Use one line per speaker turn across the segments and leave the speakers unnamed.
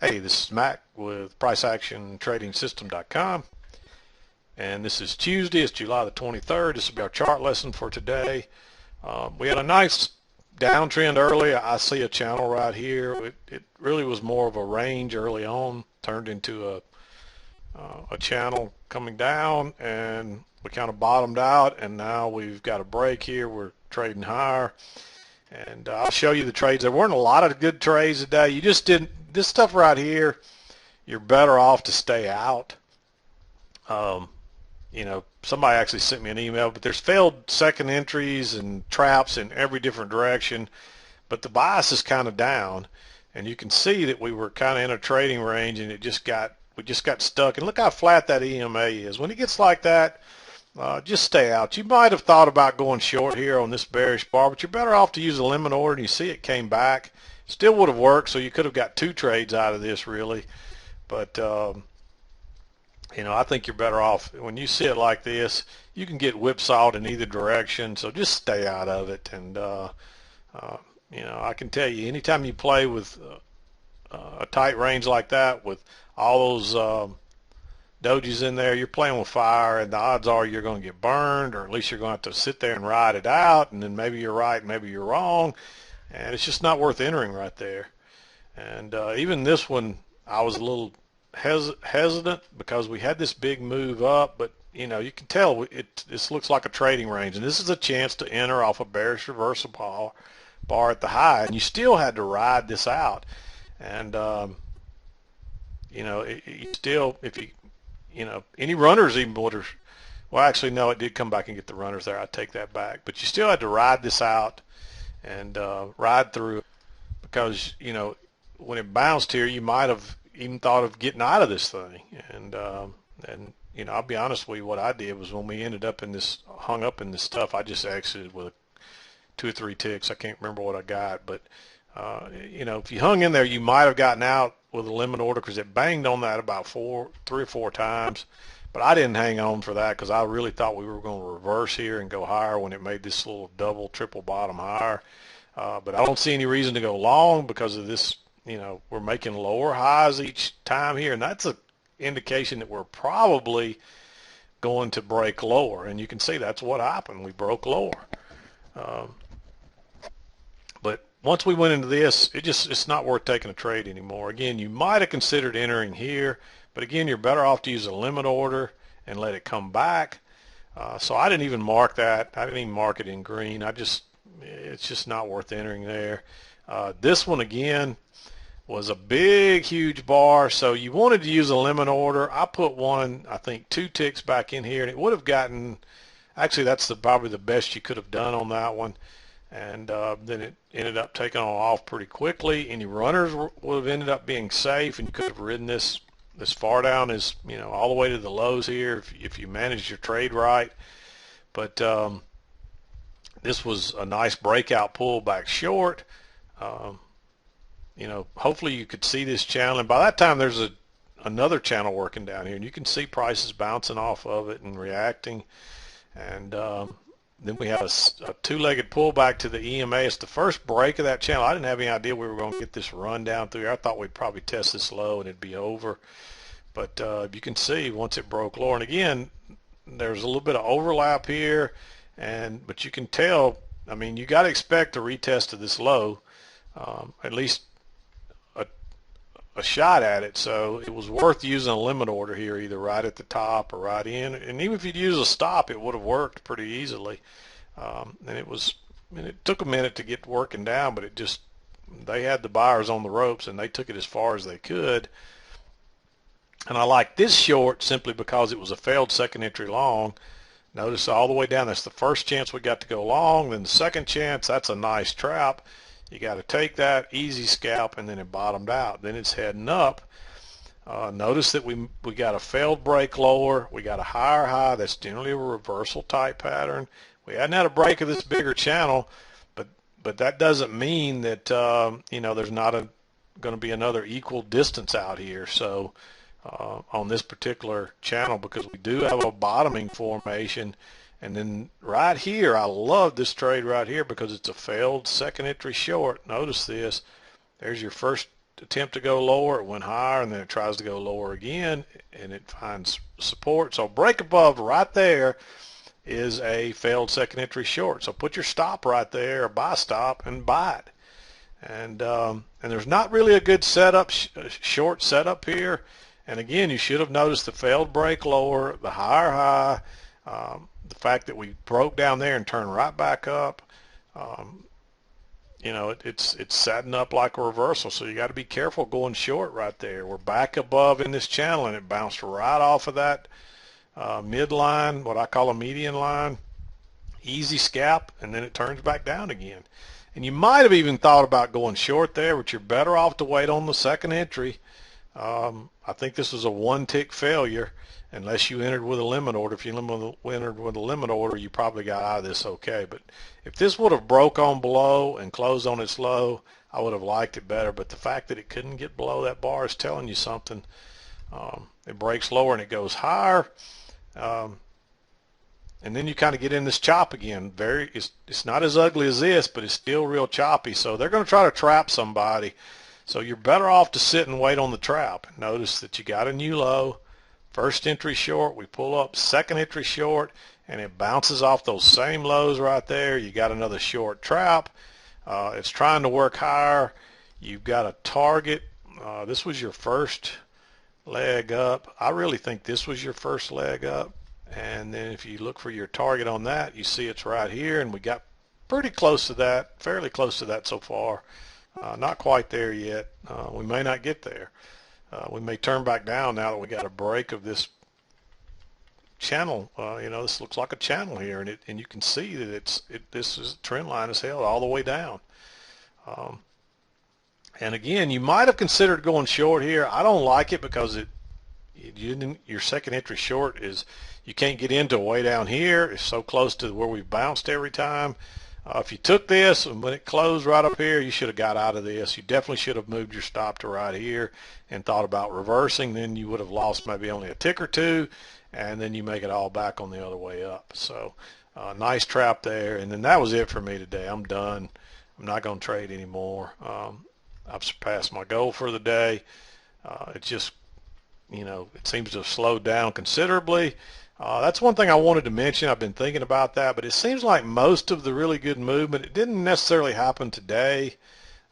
Hey, this is Mac with PriceActionTradingSystem.com, and this is Tuesday. It's July the 23rd. This will be our chart lesson for today. We had a nice downtrend early. I see a channel right here. It really was more of a range early on, turned into a channel coming down, and we kind of bottomed out, and now we've got a break here. We're trading higher, and I'll show you the trades. There weren't a lot of good trades today. You just didn't. This stuff right here, you're better off to stay out. Somebody actually sent me an email, but there's failed second entries and traps in every different direction, but the bias is kind of down, and you can see that we were kind of in a trading range, and we just got stuck. And look how flat that EMA is. When it gets like that, just stay out. You might have thought about going short here on this bearish bar, but you're better off to use a limit order, and you see it came back. Still would have worked, so you could have got two trades out of this, really. But, I think you're better off. When you see it like this, you can get whipsawed in either direction, so just stay out of it. And, I can tell you, anytime you play with a tight range like that with all those dojis in there, you're playing with fire, and the odds are you're going to get burned, or at least you're going to have to sit there and ride it out, and then maybe you're right, maybe you're wrong. And it's just not worth entering right there. And even this one, I was a little hesitant because we had this big move up, but you can tell this looks like a trading range, and this is a chance to enter off a bearish reversal bar at the high, and you still had to ride this out. And you still, if any runners even would have, well, actually no, it did come back and get the runners there. I take that back, but you still had to ride this out and ride through, because when it bounced here, you might have even thought of getting out of this thing. And I'll be honest with you, what I did was when we ended up in this, hung up in this stuff, I just exited with 2 or 3 ticks. I can't remember what I got, but if you hung in there, you might have gotten out with a limit order, because it banged on that about 3 or 4 times. But I didn't hang on for that, because I really thought we were going to reverse here and go higher when it made this little double, triple bottom higher. But I don't see any reason to go long because of this. We're making lower highs each time here, and that's an indication that we're probably going to break lower. And you can see that's what happened. We broke lower. But once we went into this, it's not worth taking a trade anymore. Again, you might have considered entering here, but again, you're better off to use a limit order and let it come back. So I didn't even mark that. I didn't even mark it in green. It's just not worth entering there. This one again was a big, huge bar, so you wanted to use a limit order. I put one, I think 2 ticks back in here, and it would have gotten, actually that's probably the best you could have done on that one. And then it ended up taking off pretty quickly. Any runners would have ended up being safe, and you could have ridden this far down as all the way to the lows here if you managed your trade right. But this was a nice breakout pull back short. Hopefully you could see this channel, and by that time there's another channel working down here, and you can see prices bouncing off of it and reacting. And then we have a 2-legged pullback to the EMA. It's the first break of that channel. I didn't have any idea we were going to get this run down through here. I thought we'd probably test this low and it'd be over. But you can see once it broke lower, and again, there's a little bit of overlap here, but you can tell, you got to expect a retest of this low, at least a shot at it. So it was worth using a limit order here, either right at the top or right in. And even if you'd use a stop, it would have worked pretty easily. And it took a minute to get working down, but they had the buyers on the ropes, and they took it as far as they could. And I like this short simply because it was a failed second entry long. Notice all the way down, that's the first chance we got to go long. Then the second chance, that's a nice trap. You got to take that, easy scalp, and then it bottomed out. Then it's heading up. Notice that we got a failed break lower. We got a higher high. That's generally a reversal type pattern. We hadn't had a break of this bigger channel, but that doesn't mean that there's not going to be another equal distance out here. So on this particular channel, because we do have a bottoming formation. And then right here, I love this trade right here because it's a failed second entry short. Notice this. There's your first attempt to go lower, it went higher, and then it tries to go lower again, and it finds support. So break above right there is a failed second entry short. So put your stop right there, a buy stop, and buy it. And there's not really a good setup, short setup here. And again, you should have noticed the failed break lower, the higher high, the fact that we broke down there and turned right back up. You know, it's setting up like a reversal, so you got to be careful going short right there. We're back above in this channel, and it bounced right off of that midline, what I call a median line, easy scalp, and then it turns back down again. And you might have even thought about going short there, but you're better off to wait on the second entry. I think this was a one-tick failure unless you entered with a limit order. If you entered with a limit order, you probably got out of this okay. But if this would have broke on below and closed on its low, I would have liked it better. But the fact that it couldn't get below that bar is telling you something. It breaks lower and it goes higher. And then you kind of get in this chop again. It's not as ugly as this, but it's still real choppy. So they're going to try to trap somebody. So you're better off to sit and wait on the trap. Notice that you got a new low. First entry short, we pull up, second entry short, and it bounces off those same lows right there. You got another short trap. It's trying to work higher. You've got a target. This was your first leg up. I really think this was your first leg up. And then if you look for your target on that, you see it's right here, and we got pretty close to that, fairly close to that so far. Not quite there yet. We may not get there. We may turn back down now that we got a break of this channel. You know, this looks like a channel here, and you can see that this is trend line is held all the way down. And again, you might have considered going short here. I don't like it because your second entry short is you can't get into way down here. It's so close to where we've bounced every time. If you took this and when it closed right up here, you should have got out of this. You definitely should have moved your stop to right here and thought about reversing. Then you would have lost maybe only a tick or two, and then you make it all back on the other way up. So nice trap there. And then that was it for me today. I'm done. I'm not going to trade anymore. I've surpassed my goal for the day. It just, you know, it seems to have slowed down considerably. That's one thing I wanted to mention. I've been thinking about that, but it seems like most of the really good movement, it didn't necessarily happen today,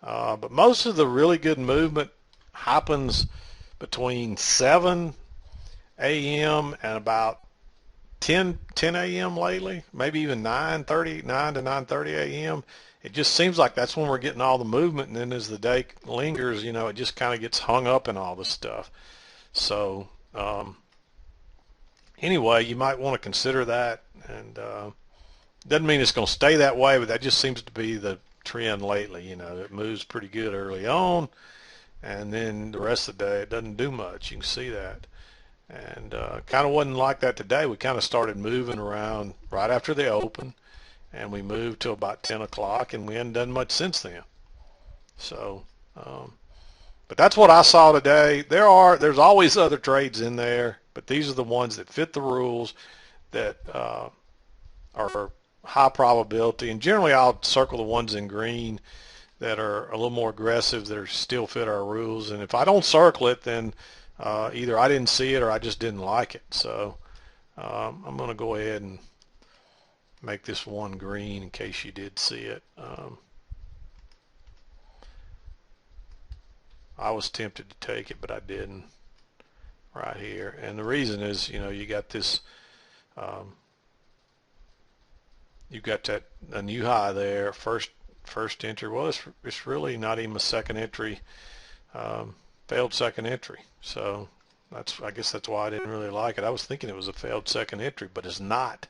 but most of the really good movement happens between 7 a.m. and about 10 a.m. lately, maybe even 9 to 9:30 a.m. It just seems like that's when we're getting all the movement, and then as the day lingers, you know, it just kind of gets hung up in all this stuff. So anyway, you might want to consider that, and doesn't mean it's going to stay that way, but that just seems to be the trend lately. You know, it moves pretty good early on, and then the rest of the day it doesn't do much. You can see that, and kind of wasn't like that today. We kind of started moving around right after the open, and we moved till about 10 o'clock, and we hadn't done much since then. So but that's what I saw today. There's always other trades in there, but these are the ones that fit the rules, that are high probability. And generally I'll circle the ones in green that are a little more aggressive, that are still fit our rules. And if I don't circle it, then either I didn't see it or I just didn't like it. So I'm going to go ahead and make this one green in case you did see it. I was tempted to take it, but I didn't right here. And the reason is, you know, you got this, you've got that a new high there, first entry. Well, it's really not even a second entry, failed second entry. So I guess that's why I didn't really like it. I was thinking it was a failed second entry, but it's not.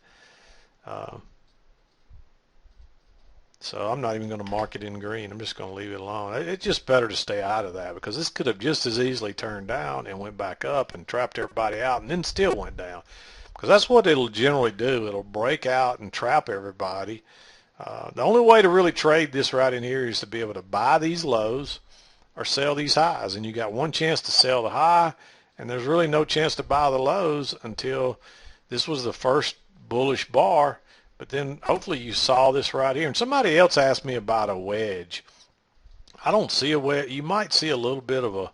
So I'm not even going to mark it in green. I'm just going to leave it alone. It's just better to stay out of that, because this could have just as easily turned down and went back up and trapped everybody out and then still went down, because that's what it'll generally do. It'll break out and trap everybody. The only way to really trade this right in here is to be able to buy these lows or sell these highs, and you got one chance to sell the high, and there's really no chance to buy the lows until this was the first bullish bar. But then hopefully you saw this right here. And somebody else asked me about a wedge. I don't see a wedge. You might see a little bit of a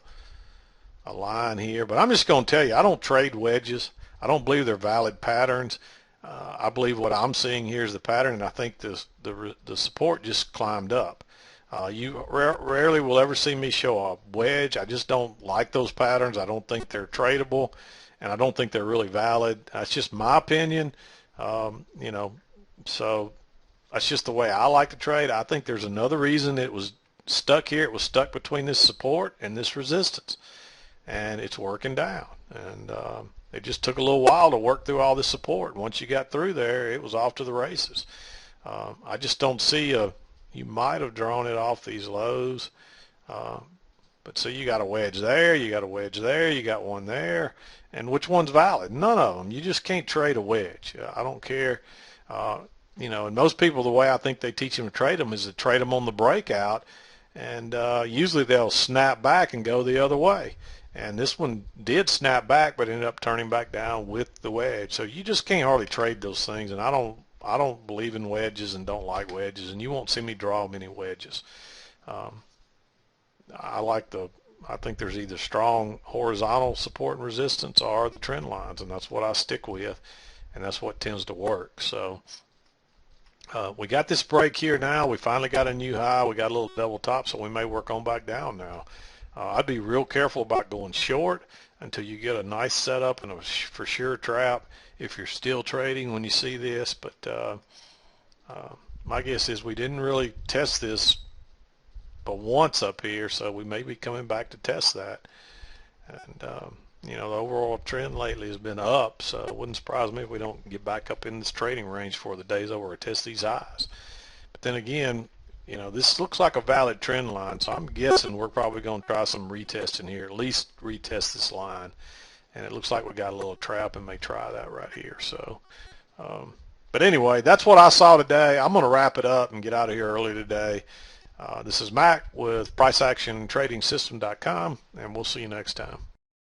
line here, but I'm just going to tell you, I don't trade wedges. I don't believe they're valid patterns. I believe what I'm seeing here is the pattern, and I think the support just climbed up. You rarely will ever see me show a wedge. I just don't like those patterns. I don't think they're tradable, and I don't think they're really valid. That's just my opinion. You know, so that's just the way I like to trade. I think there's another reason it was stuck here. It was stuck between this support and this resistance, and it's working down. And it just took a little while to work through all this support. Once you got through there, it was off to the races. I just don't see you might have drawn it off these lows, but see, you got a wedge there, you got a wedge there, you got one there, and which one's valid? None of them. You just can't trade a wedge. I don't care. You know, and most people, the way I think they teach them to trade them is to trade them on the breakout, and usually they'll snap back and go the other way. And this one did snap back, but ended up turning back down with the wedge. So you just can't hardly trade those things, and I don't believe in wedges and don't like wedges, and you won't see me draw many wedges. I think there's either strong horizontal support and resistance or the trend lines, and that's what I stick with, and that's what tends to work. So we got this break here now. We finally got a new high. We got a little double top, so we may work on back down now. I'd be real careful about going short until you get a nice setup and a for sure trap if you're still trading when you see this. But my guess is we didn't really test this but once up here, so we may be coming back to test that. And you know, the overall trend lately has been up, so it wouldn't surprise me if we don't get back up in this trading range for the days over or test these highs. But then again, you know, this looks like a valid trend line, so I'm guessing we're probably going to try some retesting here, at least retest this line. And it looks like we got a little trap and may try that right here. So, but anyway, that's what I saw today. I'm going to wrap it up and get out of here early today. This is Mac with PriceActionTradingSystem.com, and we'll see you next time.